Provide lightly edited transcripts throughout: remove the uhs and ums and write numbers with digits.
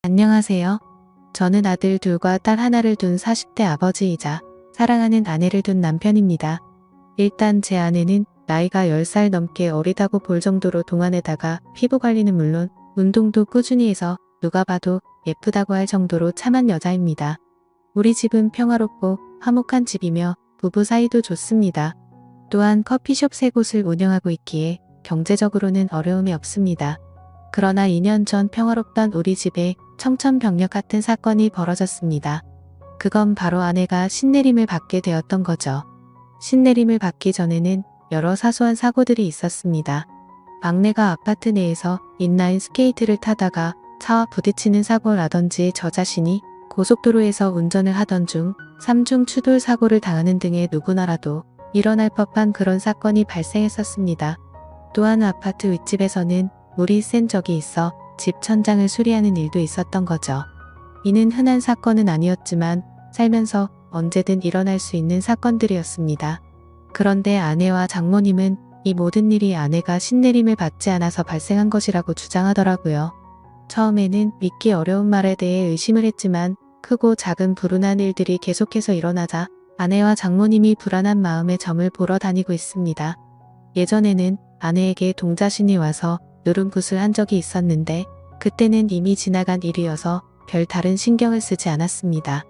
안녕하세요. 저는 아들 둘과 딸 하나를 둔 40대 아버지이자 사랑하는 아내를 둔 남편입니다. 일단 제 아내는 나이가 10살 넘게 어리다고 볼 정도로 동안에다가 피부 관리는 물론 운동도 꾸준히 해서 누가 봐도 예쁘다고 할 정도로 참한 여자입니다. 우리 집은 평화롭고 화목한 집이며 부부 사이도 좋습니다. 또한 커피숍 3곳을 운영하고 있기에 경제적으로는 어려움이 없습니다. 그러나 2년 전 평화롭던 우리 집에 청천벽력 같은 사건이 벌어졌습니다. 그건 바로 아내가 신내림을 받게 되었던 거죠. 신내림을 받기 전에는 여러 사소한 사고들이 있었습니다. 막내가 아파트 내에서 인라인 스케이트를 타다가 차와 부딪히는 사고라든지 저 자신이 고속도로에서 운전을 하던 중 3중 추돌 사고를 당하는 등의 누구나라도 일어날 법한 그런 사건이 발생했었습니다. 또한 아파트 윗집에서는 물이 센 적이 있어 집 천장을 수리하는 일도 있었던 거죠. 이는 흔한 사건은 아니었지만 살면서 언제든 일어날 수 있는 사건들이었습니다. 그런데 아내와 장모님은 이 모든 일이 아내가 신내림을 받지 않아서 발생한 것이라고 주장하더라고요. 처음에는 믿기 어려운 말에 대해 의심을 했지만 크고 작은 불운한 일들이 계속해서 일어나자 아내와 장모님이 불안한 마음에 점을 보러 다니고 있습니다. 예전에는 아내에게 동자신이 와서 누름굿을 한 적이 있었는데 그때는 이미 지나간 일이어서 별 다른 신경을 쓰지 않았습니다.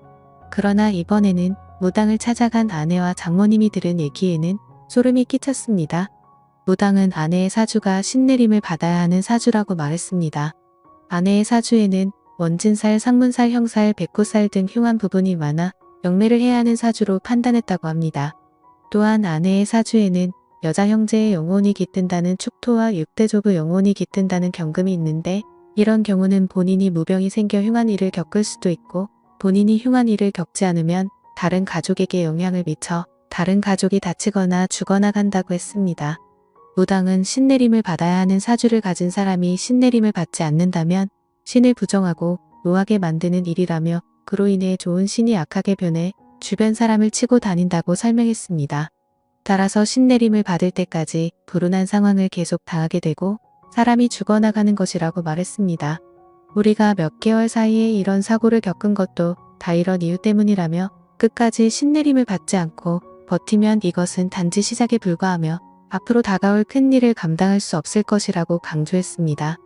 그러나 이번에는 무당을 찾아간 아내와 장모님이 들은 얘기에는 소름이 끼쳤습니다. 무당은 아내의 사주가 신내림을 받아야 하는 사주라고 말했습니다. 아내의 사주에는 원진살, 상문살, 형살, 백호살 등 흉한 부분이 많아 영매를 해야 하는 사주로 판단했다고 합니다. 또한 아내의 사주에는 여자 형제의 영혼이 깃든다는 축토와 6대조부 영혼이 깃든다는 경금이 있는데 이런 경우는 본인이 무병이 생겨 흉한 일을 겪을 수도 있고 본인이 흉한 일을 겪지 않으면 다른 가족에게 영향을 미쳐 다른 가족이 다치거나 죽어나 간다고 했습니다. 무당은 신내림을 받아야 하는 사주를 가진 사람이 신내림을 받지 않는다면 신을 부정하고 노하게 만드는 일이라며 그로 인해 좋은 신이 악하게 변해 주변 사람을 치고 다닌다고 설명했습니다. 따라서 신내림을 받을 때까지 불운한 상황을 계속 당하게 되고 사람이 죽어나가는 것이라고 말했습니다. 우리가 몇 개월 사이에 이런 사고를 겪은 것도 다 이런 이유 때문이라며 끝까지 신내림을 받지 않고 버티면 이것은 단지 시작에 불과하며 앞으로 다가올 큰 일을 감당할 수 없을 것이라고 강조했습니다.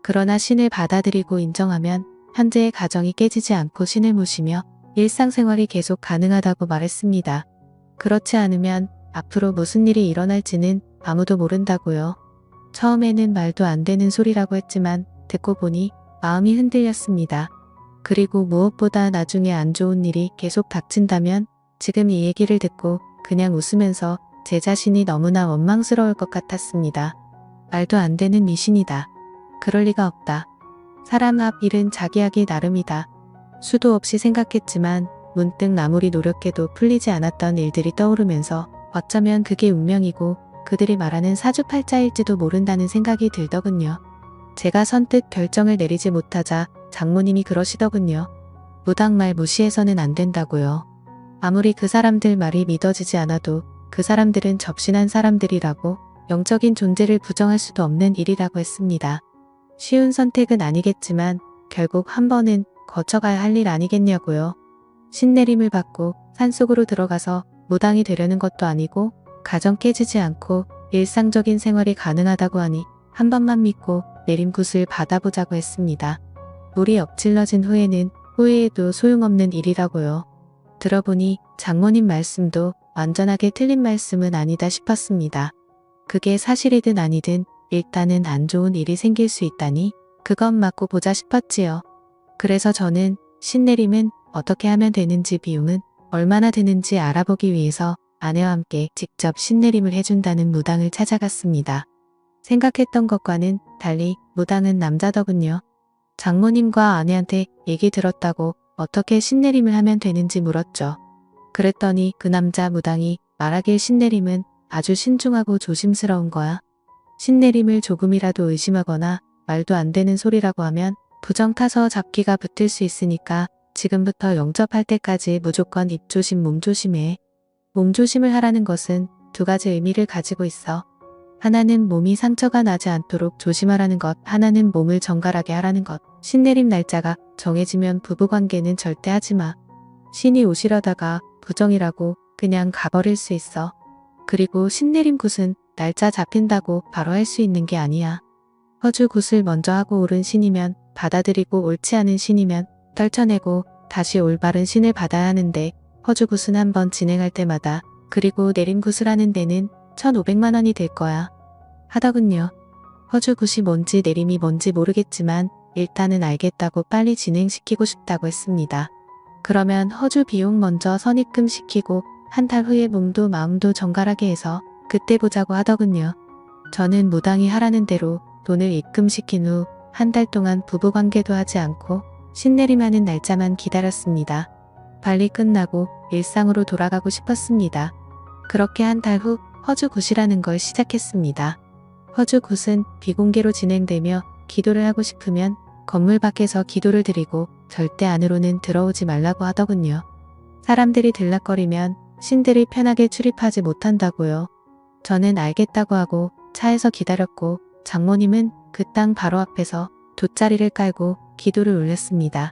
그러나 신을 받아들이고 인정하면 현재의 가정이 깨지지 않고 신을 모시며 일상생활이 계속 가능하다고 말했습니다. 그렇지 않으면 앞으로 무슨 일이 일어날지는 아무도 모른다고요. 처음에는 말도 안 되는 소리라고 했지만 듣고 보니 마음이 흔들렸습니다. 그리고 무엇보다 나중에 안 좋은 일이 계속 닥친다면 지금 이 얘기를 듣고 그냥 웃으면서 제 자신이 너무나 원망스러울 것 같았습니다. 말도 안 되는 미신이다. 그럴 리가 없다. 사람 앞 일은 자기 하기 나름이다. 수도 없이 생각했지만 문득 아무리 노력해도 풀리지 않았던 일들이 떠오르면서 어쩌면 그게 운명이고 그들이 말하는 사주팔자일지도 모른다는 생각이 들더군요. 제가 선뜻 결정을 내리지 못하자 장모님이 그러시더군요. 무당 말 무시해서는 안 된다고요. 아무리 그 사람들 말이 믿어지지 않아도 그 사람들은 접신한 사람들이라고 영적인 존재를 부정할 수도 없는 일이라고 했습니다. 쉬운 선택은 아니겠지만 결국 한 번은 거쳐가야 할 일 아니겠냐고요. 신내림을 받고 산속으로 들어가서 무당이 되려는 것도 아니고 가정 깨지지 않고 일상적인 생활이 가능하다고 하니 한 번만 믿고 내림굿을 받아보자고 했습니다. 물이 엎질러진 후에는 후회해도 소용없는 일이라고요. 들어보니 장모님 말씀도 완전하게 틀린 말씀은 아니다 싶었습니다. 그게 사실이든 아니든 일단은 안 좋은 일이 생길 수 있다니 그건 맞고 보자 싶었지요. 그래서 저는 신내림은 어떻게 하면 되는지 비용은 얼마나 드는지 알아보기 위해서 아내와 함께 직접 신내림을 해준다는 무당을 찾아갔습니다. 생각했던 것과는 달리 무당은 남자더군요. 장모님과 아내한테 얘기 들었다고 어떻게 신내림을 하면 되는지 물었죠. 그랬더니 그 남자 무당이 말하길 신내림은 아주 신중하고 조심스러운 거야. 신내림을 조금이라도 의심하거나 말도 안 되는 소리라고 하면 부정 타서 잡기가 붙을 수 있으니까 지금부터 영접할 때까지 무조건 입조심 몸조심해. 몸조심을 하라는 것은 두 가지 의미를 가지고 있어. 하나는 몸이 상처가 나지 않도록 조심하라는 것, 하나는 몸을 정갈하게 하라는 것. 신내림 날짜가 정해지면 부부관계는 절대 하지마. 신이 오시려다가 부정이라고 그냥 가버릴 수 있어. 그리고 신내림 굿은 날짜 잡힌다고 바로 할 수 있는 게 아니야. 허주 굿을 먼저 하고 옳은 신이면 받아들이고 옳지 않은 신이면 떨쳐내고 다시 올바른 신을 받아야 하는데 허주 굿은 한번 진행할 때마다 그리고 내림 굿을 하는 데는 1,500만 원이 될 거야. 하더군요. 허주 굿이 뭔지 내림이 뭔지 모르겠지만 일단은 알겠다고 빨리 진행시키고 싶다고 했습니다. 그러면 허주 비용 먼저 선입금 시키고 한 달 후에 몸도 마음도 정갈하게 해서 그때 보자고 하더군요. 저는 무당이 하라는 대로 돈을 입금시킨 후 한 달 동안 부부관계도 하지 않고 신내림하는 날짜만 기다렸습니다. 빨리 끝나고 일상으로 돌아가고 싶었습니다. 그렇게 한 달 후 허주 굿이라는 걸 시작했습니다. 허주 굿은 비공개로 진행되며 기도를 하고 싶으면 건물 밖에서 기도를 드리고 절대 안으로는 들어오지 말라고 하더군요. 사람들이 들락거리면 신들이 편하게 출입하지 못한다고요. 저는 알겠다고 하고 차에서 기다렸고 장모님은 그 땅 바로 앞에서 돗자리를 깔고 기도를 올렸습니다.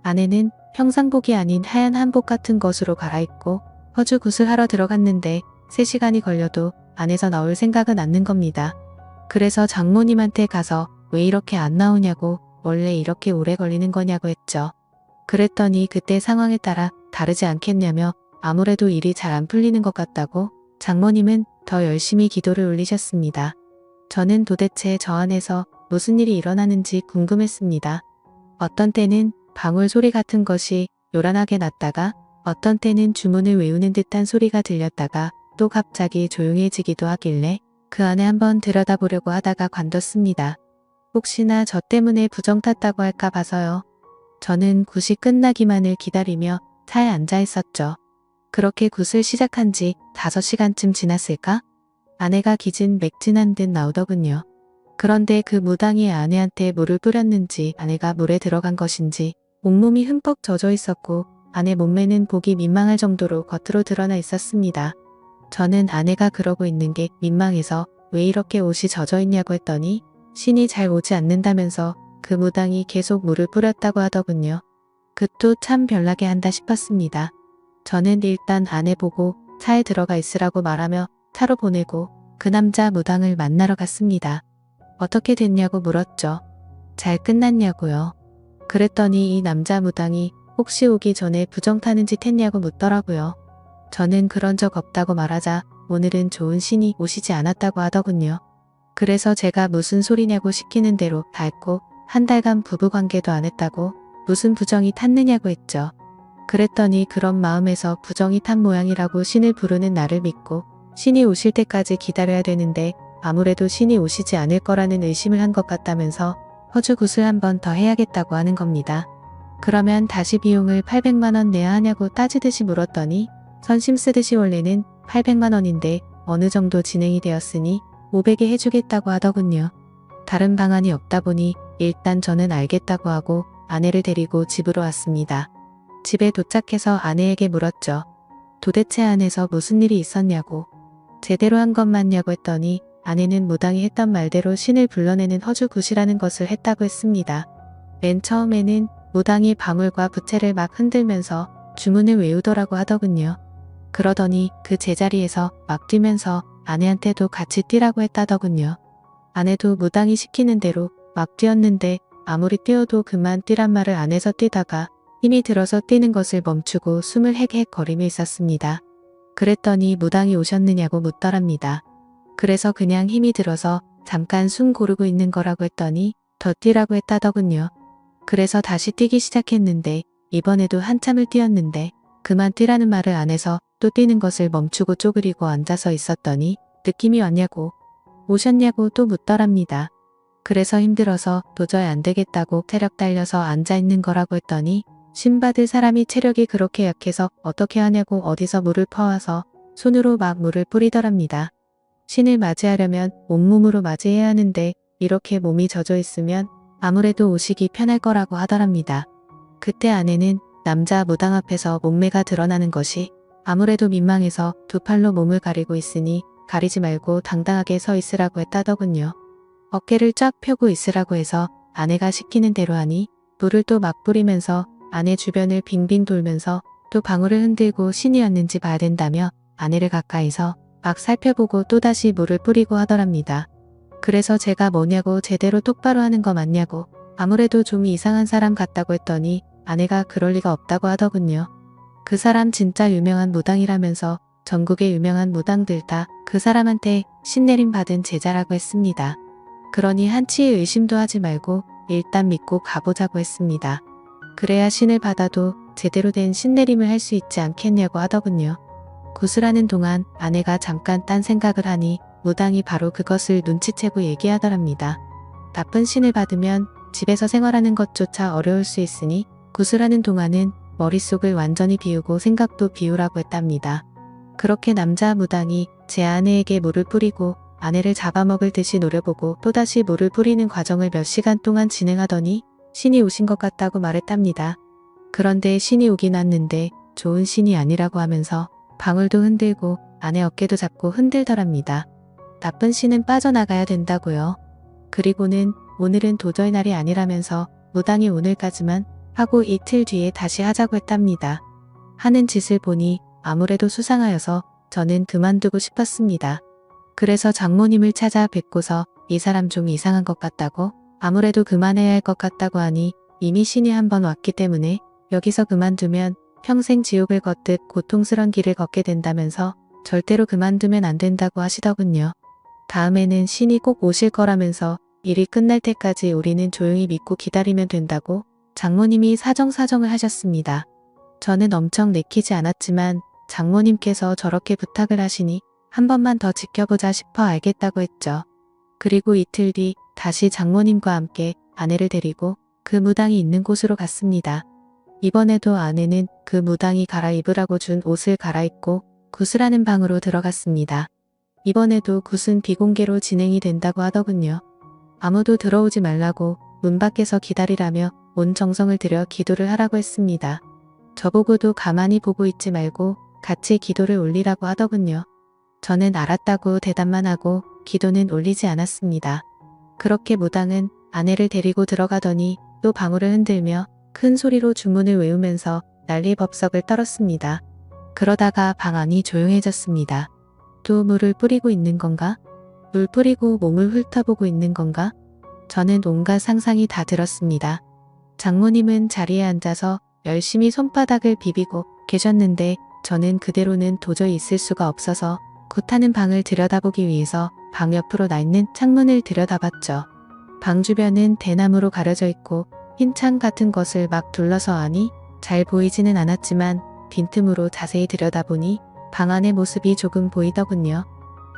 아내는 평상복이 아닌 하얀 한복 같은 것으로 갈아입고 허주 굿을 하러 들어갔는데 3시간이 걸려도 안에서 나올 생각은 않는 겁니다. 그래서 장모님한테 가서 왜 이렇게 안 나오냐고 원래 이렇게 오래 걸리는 거냐고 했죠. 그랬더니 그때 상황에 따라 다르지 않겠냐며 아무래도 일이 잘 안 풀리는 것 같다고 장모님은 더 열심히 기도를 올리셨습니다. 저는 도대체 저 안에서 무슨 일이 일어나는지 궁금했습니다. 어떤 때는 방울 소리 같은 것이 요란하게 났다가 어떤 때는 주문을 외우는 듯한 소리가 들렸다가 또 갑자기 조용해지기도 하길래 그 안에 한번 들여다보려고 하다가 관뒀습니다. 혹시나 저 때문에 부정 탔다고 할까 봐서요. 저는 굿이 끝나기만을 기다리며 차에 앉아 있었죠. 그렇게 굿을 시작한 지 5시간쯤 지났을까? 아내가 기진 맥진한 듯 나오더군요. 그런데 그 무당이 아내한테 물을 뿌렸는지 아내가 물에 들어간 것인지 온몸이 흠뻑 젖어 있었고 아내 몸매는 보기 민망할 정도로 겉으로 드러나 있었습니다. 저는 아내가 그러고 있는 게 민망해서 왜 이렇게 옷이 젖어 있냐고 했더니 신이 잘 오지 않는다면서 그 무당이 계속 물을 뿌렸다고 하더군요. 그도 참 별나게 한다 싶었습니다. 저는 일단 아내 보고 차에 들어가 있으라고 말하며 차로 보내고 그 남자 무당을 만나러 갔습니다. 어떻게 됐냐고 물었죠. 잘 끝났냐고요. 그랬더니 이 남자 무당이 혹시 오기 전에 부정 타는 짓 했냐고 묻더라고요. 저는 그런 적 없다고 말하자 오늘은 좋은 신이 오시지 않았다고 하더군요. 그래서 제가 무슨 소리냐고 시키는 대로 다 했고 한 달간 부부관계도 안 했다고 무슨 부정이 탔느냐고 했죠. 그랬더니 그런 마음에서 부정이 탄 모양이라고 신을 부르는 나를 믿고 신이 오실 때까지 기다려야 되는데 아무래도 신이 오시지 않을 거라는 의심을 한 것 같다면서 허주 굿을 한 번 더 해야겠다고 하는 겁니다. 그러면 다시 비용을 800만 원 내야 하냐고 따지듯이 물었더니 선심 쓰듯이 원래는 800만 원인데 어느 정도 진행이 되었으니 500에 해주겠다고 하더군요. 다른 방안이 없다 보니 일단 저는 알겠다고 하고 아내를 데리고 집으로 왔습니다. 집에 도착해서 아내에게 물었죠. 도대체 안에서 무슨 일이 있었냐고. 제대로 한 것 맞냐고 했더니 아내는 무당이 했던 말대로 신을 불러내는 허주 굿이라는 것을 했다고 했습니다. 맨 처음에는 무당이 방울과 부채를 막 흔들면서 주문을 외우더라고 하더군요. 그러더니 그 제자리에서 막 뛰면서 아내한테도 같이 뛰라고 했다더군요. 아내도 무당이 시키는 대로 막 뛰었는데 아무리 뛰어도 그만 뛰란 말을 안 해서 뛰다가 힘이 들어서 뛰는 것을 멈추고 숨을 헥헥거리며 있었습니다. 그랬더니 무당이 오셨느냐고 묻더랍니다. 그래서 그냥 힘이 들어서 잠깐 숨 고르고 있는 거라고 했더니 더 뛰라고 했다더군요. 그래서 다시 뛰기 시작했는데 이번에도 한참을 뛰었는데 그만 뛰라는 말을 안 해서 또 뛰는 것을 멈추고 쪼그리고 앉아서 있었더니 느낌이 왔냐고 오셨냐고 또 묻더랍니다. 그래서 힘들어서 도저히 안 되겠다고 체력 딸려서 앉아있는 거라고 했더니 신 받을 사람이 체력이 그렇게 약해서 어떻게 하냐고 어디서 물을 퍼와서 손으로 막 물을 뿌리더랍니다. 신을 맞이하려면 온몸으로 맞이해야 하는데 이렇게 몸이 젖어 있으면 아무래도 오시기 편할 거라고 하더랍니다. 그때 아내는 남자 무당 앞에서 몸매가 드러나는 것이 아무래도 민망해서 두 팔로 몸을 가리고 있으니 가리지 말고 당당하게 서 있으라고 했다더군요. 어깨를 쫙 펴고 있으라고 해서 아내가 시키는 대로 하니 물을 또 막 뿌리면서 아내 주변을 빙빙 돌면서 또 방울을 흔들고 신이 왔는지 봐야 된다며 아내를 가까이서 막 살펴보고 또다시 물을 뿌리고 하더랍니다. 그래서 제가 뭐냐고 제대로 똑바로 하는 거 맞냐고 아무래도 좀 이상한 사람 같다고 했더니 아내가 그럴 리가 없다고 하더군요. 그 사람 진짜 유명한 무당이라면서 전국의 유명한 무당들 다 그 사람한테 신내림 받은 제자라고 했습니다. 그러니 한치의 의심도 하지 말고 일단 믿고 가보자고 했습니다. 그래야 신을 받아도 제대로 된 신내림을 할 수 있지 않겠냐고 하더군요. 구슬하는 동안 아내가 잠깐 딴 생각을 하니 무당이 바로 그것을 눈치채고 얘기하더랍니다. 나쁜 신을 받으면 집에서 생활하는 것조차 어려울 수 있으니 구슬하는 동안은 머릿속을 완전히 비우고 생각도 비우라고 했답니다. 그렇게 남자 무당이 제 아내에게 물을 뿌리고 아내를 잡아먹을 듯이 노려보고 또다시 물을 뿌리는 과정을 몇 시간 동안 진행하더니 신이 오신 것 같다고 말했답니다. 그런데 신이 오긴 왔는데 좋은 신이 아니라고 하면서 방울도 흔들고 아내 어깨도 잡고 흔들더랍니다. 나쁜 신은 빠져나가야 된다고요. 그리고는 오늘은 도저히 날이 아니라면서 무당이 오늘까지만 하고 이틀 뒤에 다시 하자고 했답니다. 하는 짓을 보니 아무래도 수상하여서 저는 그만두고 싶었습니다. 그래서 장모님을 찾아 뵙고서 이 사람 좀 이상한 것 같다고 아무래도 그만해야 할 것 같다고 하니 이미 신이 한번 왔기 때문에 여기서 그만두면 평생 지옥을 걷듯 고통스런 길을 걷게 된다면서 절대로 그만두면 안 된다고 하시더군요. 다음에는 신이 꼭 오실 거라면서 일이 끝날 때까지 우리는 조용히 믿고 기다리면 된다고 장모님이 사정사정을 하셨습니다. 저는 엄청 내키지 않았지만 장모님께서 저렇게 부탁을 하시니 한 번만 더 지켜보자 싶어 알겠다고 했죠. 그리고 이틀 뒤 다시 장모님과 함께 아내를 데리고 그 무당이 있는 곳으로 갔습니다. 이번에도 아내는 그 무당이 갈아입으라고 준 옷을 갈아입고 구슬하는 방으로 들어갔습니다. 이번에도 굿은 비공개로 진행이 된다고 하더군요. 아무도 들어오지 말라고 문 밖에서 기다리라며 온 정성을 들여 기도를 하라고 했습니다. 저보고도 가만히 보고 있지 말고 같이 기도를 올리라고 하더군요. 저는 알았다고 대답만 하고 기도는 올리지 않았습니다. 그렇게 무당은 아내를 데리고 들어가더니 또 방울을 흔들며 큰 소리로 주문을 외우면서 난리법석을 떨었습니다. 그러다가 방 안이 조용해졌습니다. 또 물을 뿌리고 있는 건가? 물 뿌리고 몸을 훑어보고 있는 건가? 저는 온갖 상상이 다 들었습니다. 장모님은 자리에 앉아서 열심히 손바닥을 비비고 계셨는데 저는 그대로는 도저히 있을 수가 없어서 굿하는 방을 들여다보기 위해서 방 옆으로 나 있는 창문을 들여다봤죠. 방 주변은 대나무로 가려져 있고 흰 창 같은 것을 막 둘러서 하니 잘 보이지는 않았지만 빈틈으로 자세히 들여다보니 방 안의 모습이 조금 보이더군요.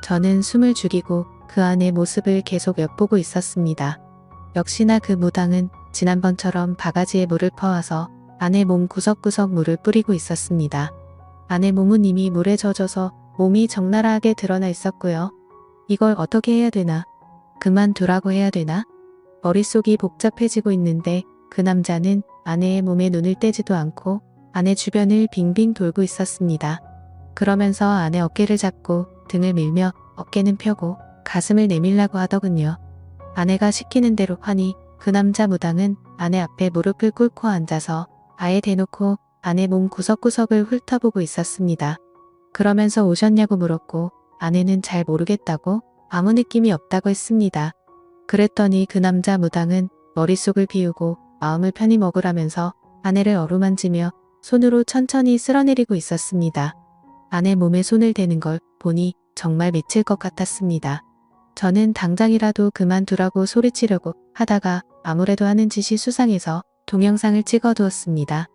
저는 숨을 죽이고 그 안의 모습을 계속 엿보고 있었습니다. 역시나 그 무당은 지난번처럼 바가지에 물을 퍼와서 아내 몸 구석구석 물을 뿌리고 있었습니다. 아내 몸은 이미 물에 젖어서 몸이 적나라하게 드러나 있었고요. 이걸 어떻게 해야 되나? 그만두라고 해야 되나? 머릿속이 복잡해지고 있는데 그 남자는 아내의 몸에 눈을 떼지도 않고 아내 주변을 빙빙 돌고 있었습니다. 그러면서 아내 어깨를 잡고 등을 밀며 어깨는 펴고 가슴을 내밀라고 하더군요. 아내가 시키는 대로 하니 그 남자 무당은 아내 앞에 무릎을 꿇고 앉아서 아예 대놓고 아내 몸 구석구석을 훑어보고 있었습니다. 그러면서 오셨냐고 물었고 아내는 잘 모르겠다고 아무 느낌이 없다고 했습니다. 그랬더니 그 남자 무당은 머릿속을 비우고 마음을 편히 먹으라면서 아내를 어루만지며 손으로 천천히 쓸어내리고 있었습니다. 아내 몸에 손을 대는 걸 보니 정말 미칠 것 같았습니다. 저는 당장이라도 그만두라고 소리치려고 하다가 아무래도 하는 짓이 수상해서 동영상을 찍어두었습니다.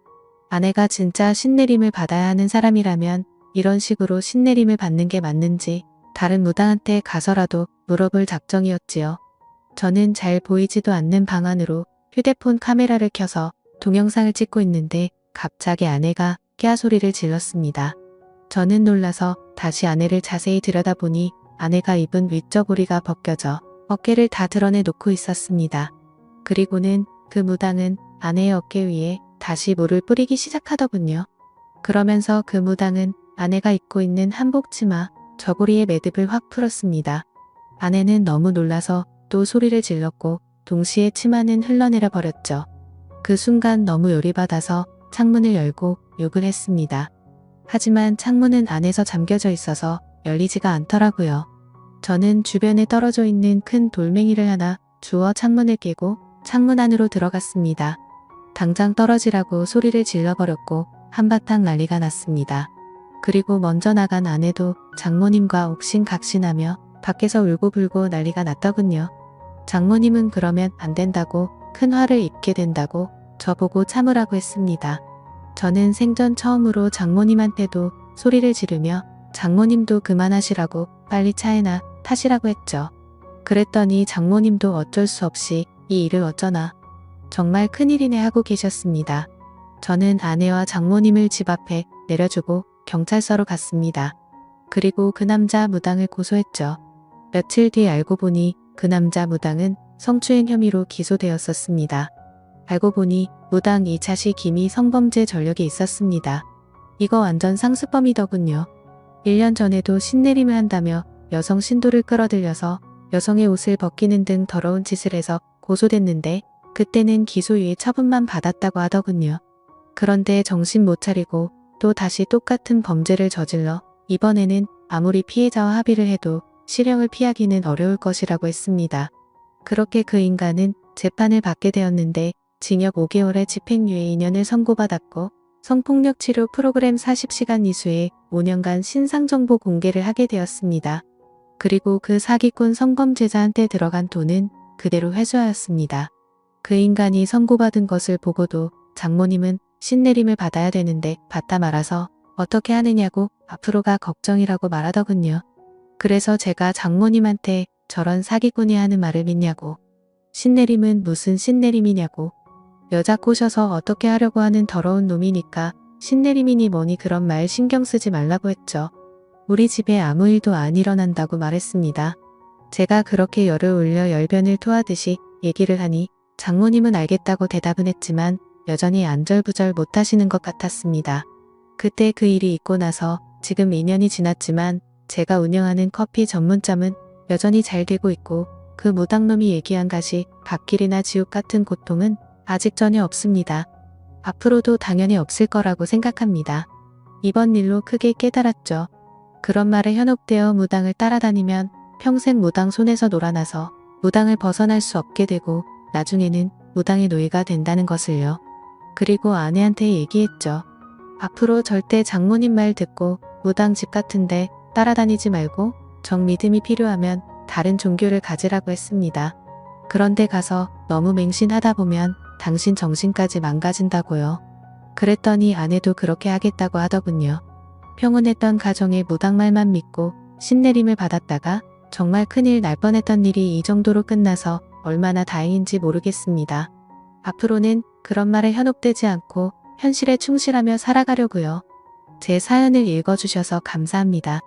아내가 진짜 신내림을 받아야 하는 사람이라면 이런 식으로 신내림을 받는 게 맞는지 다른 무당한테 가서라도 물어볼 작정이었지요. 저는 잘 보이지도 않는 방 안으로 휴대폰 카메라를 켜서 동영상을 찍고 있는데 갑자기 아내가 깨아 소리를 질렀습니다. 저는 놀라서 다시 아내를 자세히 들여다보니 아내가 입은 윗저고리가 벗겨져 어깨를 다 드러내 놓고 있었습니다. 그리고는 그 무당은 아내의 어깨 위에 다시 물을 뿌리기 시작하더군요. 그러면서 그 무당은 아내가 입고 있는 한복 치마, 저고리의 매듭을 확 풀었습니다. 아내는 너무 놀라서 또 소리를 질렀고 동시에 치마는 흘러내려 버렸죠. 그 순간 너무 열이받아서 창문을 열고 욕을 했습니다. 하지만 창문은 안에서 잠겨져 있어서 열리지가 않더라고요. 저는 주변에 떨어져 있는 큰 돌멩이를 하나 주워 창문을 깨고 창문 안으로 들어갔습니다. 당장 떨어지라고 소리를 질러버렸고 한바탕 난리가 났습니다. 그리고 먼저 나간 아내도 장모님과 옥신각신하며 밖에서 울고불고 난리가 났더군요. 장모님은 그러면 안 된다고 큰 화를 입게 된다고 저보고 참으라고 했습니다. 저는 생전 처음으로 장모님한테도 소리를 지르며 장모님도 그만하시라고 빨리 차에나 타시라고 했죠. 그랬더니 장모님도 어쩔 수 없이 이 일을 어쩌나 정말 큰일이네 하고 계셨습니다. 저는 아내와 장모님을 집 앞에 내려주고 경찰서로 갔습니다. 그리고 그 남자 무당을 고소했죠. 며칠 뒤 알고 보니 그 남자 무당은 성추행 혐의로 기소되었었습니다. 알고 보니 무당 이 자식 이미 성범죄 전력이 있었습니다. 이거 완전 상습범이더군요. 1년 전에도 신내림을 한다며 여성 신도를 끌어들여서 여성의 옷을 벗기는 등 더러운 짓을 해서 고소됐는데 그때는 기소유예 처분만 받았다고 하더군요. 그런데 정신 못 차리고 또 다시 똑같은 범죄를 저질러 이번에는 아무리 피해자와 합의를 해도 실형을 피하기는 어려울 것이라고 했습니다. 그렇게 그 인간은 재판을 받게 되었는데 징역 5개월에 집행유예 2년을 선고받았고 성폭력 치료 프로그램 40시간 이수에 5년간 신상정보 공개를 하게 되었습니다. 그리고 그 사기꾼 성범죄자한테 들어간 돈은 그대로 회수하였습니다. 그 인간이 선고받은 것을 보고도 장모님은 신내림을 받아야 되는데 받다 말아서 어떻게 하느냐고 앞으로가 걱정이라고 말하더군요. 그래서 제가 장모님한테 저런 사기꾼이 하는 말을 믿냐고, 신내림은 무슨 신내림이냐고, 여자 꼬셔서 어떻게 하려고 하는 더러운 놈이니까 신내림이니 뭐니 그런 말 신경 쓰지 말라고 했죠. 우리 집에 아무 일도 안 일어난다고 말했습니다. 제가 그렇게 열을 올려 열변을 토하듯이 얘기를 하니 장모님은 알겠다고 대답은 했지만 여전히 안절부절 못하시는 것 같았습니다. 그때 그 일이 있고 나서 지금 2년이 지났지만 제가 운영하는 커피 전문점은 여전히 잘 되고 있고 그 무당놈이 얘기한 가시 갓길이나 지옥 같은 고통은 아직 전혀 없습니다. 앞으로도 당연히 없을 거라고 생각합니다. 이번 일로 크게 깨달았죠. 그런 말에 현혹되어 무당을 따라다니면 평생 무당 손에서 놀아나서 무당을 벗어날 수 없게 되고 나중에는 무당의 노예가 된다는 것을요. 그리고 아내한테 얘기했죠. 앞으로 절대 장모님 말 듣고 무당 집 같은데 따라다니지 말고 정 믿음이 필요하면 다른 종교를 가지라고 했습니다. 그런데 가서 너무 맹신하다 보면 당신 정신까지 망가진다고요. 그랬더니 아내도 그렇게 하겠다고 하더군요. 평온했던 가정의 무당 말만 믿고 신내림을 받았다가 정말 큰일 날 뻔했던 일이 이 정도로 끝나서 얼마나 다행인지 모르겠습니다. 앞으로는 그런 말에 현혹되지 않고 현실에 충실하며 살아가려고요. 제 사연을 읽어주셔서 감사합니다.